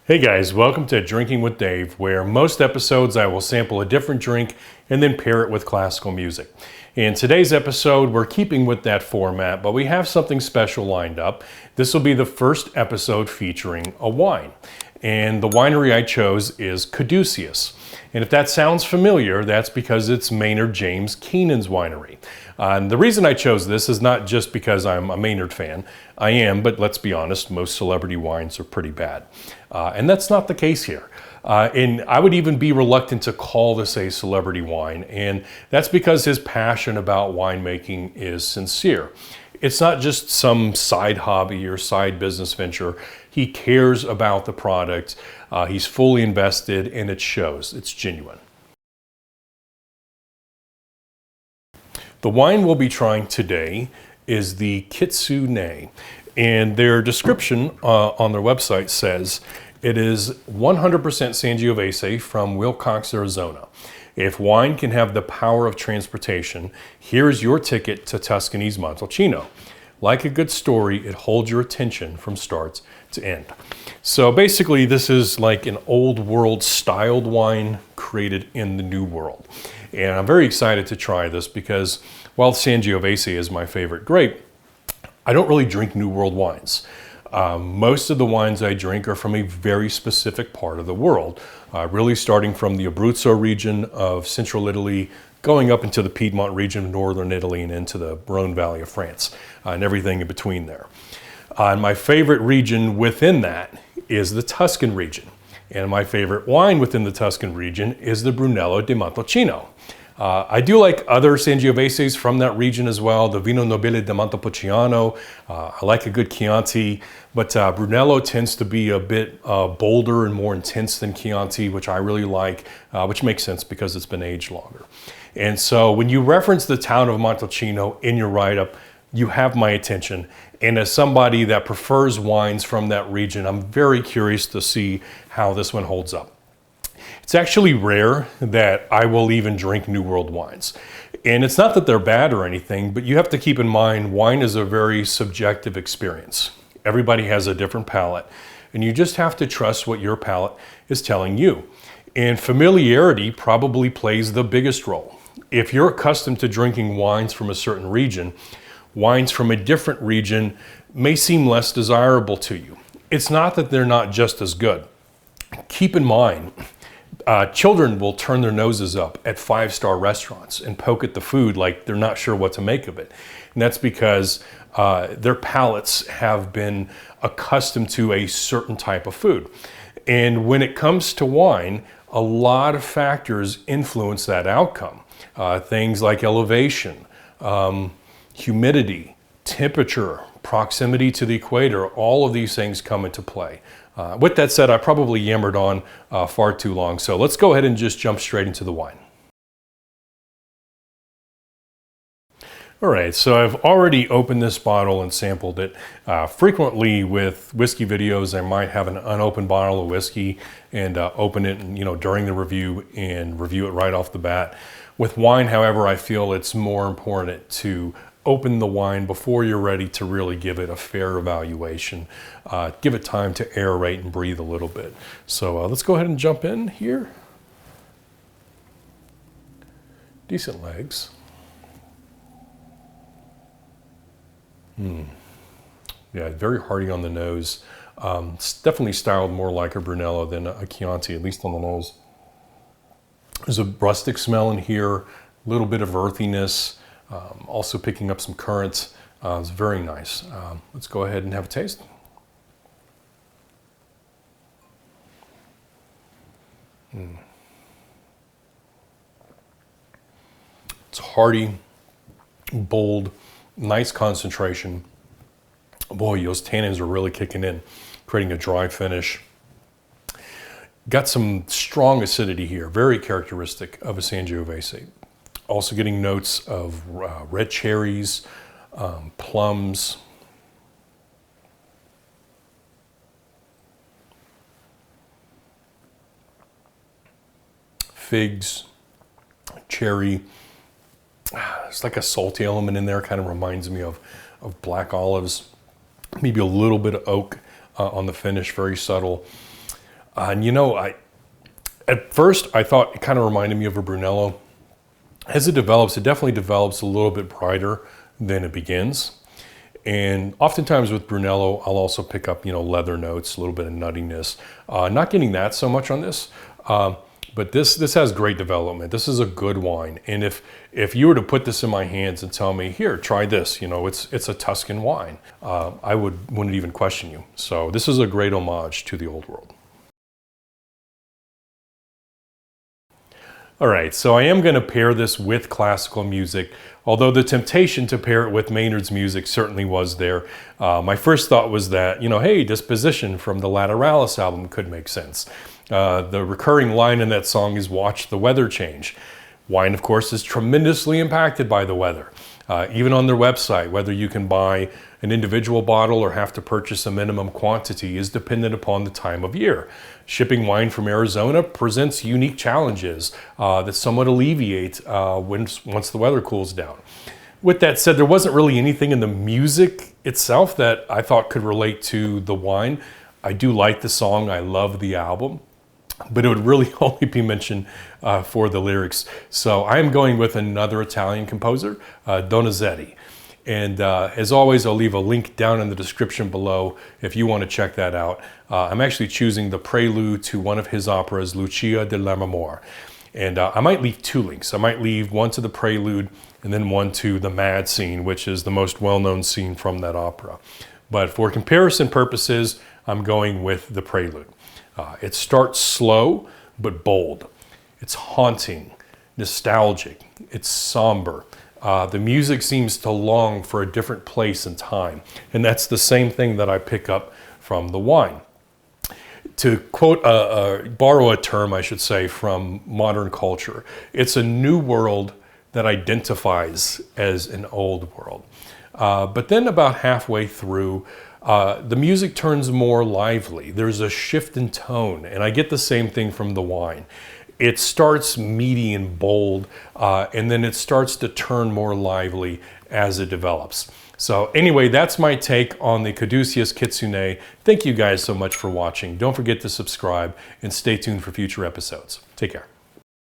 Hey guys, welcome to Drinking with Dave, where most episodes I will sample a different drink and then pair it with classical music. In today's episode, we're keeping with that format, but we have something special lined up. This will be the first episode featuring a wine. And the winery I chose is Caduceus. And if that sounds familiar, that's because it's Maynard James Keenan's winery. And the reason I chose this is not just because I'm a Maynard fan. I am, but let's be honest, most celebrity wines are pretty bad. And that's not the case here. And I would even be reluctant to call this a celebrity wine. And that's because his passion about winemaking is sincere. It's not just some side hobby or side business venture. He cares about the product. He's fully invested, and it shows. It's genuine. The wine we'll be trying today is the Kitsuné, and their description on their website says it is 100% Sangiovese from Wilcox, Arizona. If wine can have the power of transportation, here's your ticket to Tuscany's Montalcino. Like a good story, it holds your attention from start to end. So basically, this is like an old world styled wine created in the new world. And I'm very excited to try this because while Sangiovese is my favorite grape, I don't really drink New World wines. Most of the wines I drink are from a very specific part of the world, really starting from the Abruzzo region of central Italy, going up into the Piedmont region of northern Italy and into the Rhone Valley of France, and everything in between there. And my favorite region within that is the Tuscan region. And my favorite wine within the Tuscan region is the Brunello di Montalcino. I do like other Sangioveses from that region as well, the Vino Nobile di Montepulciano. I like a good Chianti, but Brunello tends to be a bit bolder and more intense than Chianti, which I really like, which makes sense because it's been aged longer. And so when you reference the town of Montalcino in your write-up, you have my attention. And as somebody that prefers wines from that region, I'm very curious to see how this one holds up. It's actually rare that I will even drink New World wines. And it's not that they're bad or anything, but you have to keep in mind wine is a very subjective experience. Everybody has a different palate, and you just have to trust what your palate is telling you. And familiarity probably plays the biggest role. If you're accustomed to drinking wines from a certain region, wines from a different region may seem less desirable to you. It's not that they're not just as good. Keep in mind, children will turn their noses up at five-star restaurants and poke at the food like they're not sure what to make of it. And that's because their palates have been accustomed to a certain type of food. And when it comes to wine, a lot of factors influence that outcome. Things like elevation, humidity, temperature, proximity to the equator, all of these things come into play. With that said, I probably yammered on far too long, so let's go ahead and just jump straight into the wine. All right, so I've already opened this bottle and sampled it. Frequently with whiskey videos, I might have an unopened bottle of whiskey and open it during the review and review it right off the bat. With wine, however, I feel it's more important to open the wine before you're ready to really give it a fair evaluation. Give it time to aerate and breathe a little bit. So let's go ahead and jump in here. Decent legs. Yeah, very hearty on the nose. It's definitely styled more like a Brunello than a Chianti, at least on the nose. There's a rustic smell in here, a little bit of earthiness, also picking up some currants. It's very nice. Let's go ahead and have a taste. It's hearty, bold, nice concentration. Boy, those tannins are really kicking in, creating a dry finish. Got some strong acidity here, very characteristic of a Sangiovese. Also getting notes of red cherries, plums. Figs, cherry. It's like a salty element in there, kind of reminds me of black olives. Maybe a little bit of oak on the finish, very subtle. And you know, at first I thought it kind of reminded me of a Brunello. As it develops, it definitely develops a little bit brighter than it begins. And oftentimes with Brunello, I'll also pick up, leather notes, a little bit of nuttiness. Not getting that so much on this, but this has great development. This is a good wine. And if you were to put this in my hands and tell me, here, try this, it's a Tuscan wine, I wouldn't even question you. So this is a great homage to the Old World. All right, so I am going to pair this with classical music, although the temptation to pair it with Maynard's music certainly was there. My first thought was that, hey, Disposition from the Lateralis album could make sense. The recurring line in that song is "Watch the weather change." Wine, of course, is tremendously impacted by the weather. Even on their website, whether you can buy an individual bottle or have to purchase a minimum quantity is dependent upon the time of year. Shipping wine from Arizona presents unique challenges that somewhat alleviate once the weather cools down. With that said, there wasn't really anything in the music itself that I thought could relate to the wine. I do like the song, I love the album, but it would really only be mentioned for the lyrics. So I am going with another Italian composer, Donizetti. And as always, I'll leave a link down in the description below if you want to check that out. I'm actually choosing the prelude to one of his operas, Lucia de Lammermoor. And I might leave two links. I might leave one to the prelude and then one to the Mad scene, which is the most well-known scene from that opera. But for comparison purposes, I'm going with the prelude. It starts slow but bold. It's haunting, nostalgic, it's somber. The music seems to long for a different place and time. And that's the same thing that I pick up from the wine. To quote, borrow a term, I should say, from modern culture, it's a new world that identifies as an old world. But then about halfway through, the music turns more lively. There's a shift in tone, and I get the same thing from the wine. It starts meaty and bold, and then it starts to turn more lively as it develops. So anyway, that's my take on the Caduceus Kitsuné. Thank you guys so much for watching. Don't forget to subscribe and stay tuned for future episodes. Take care.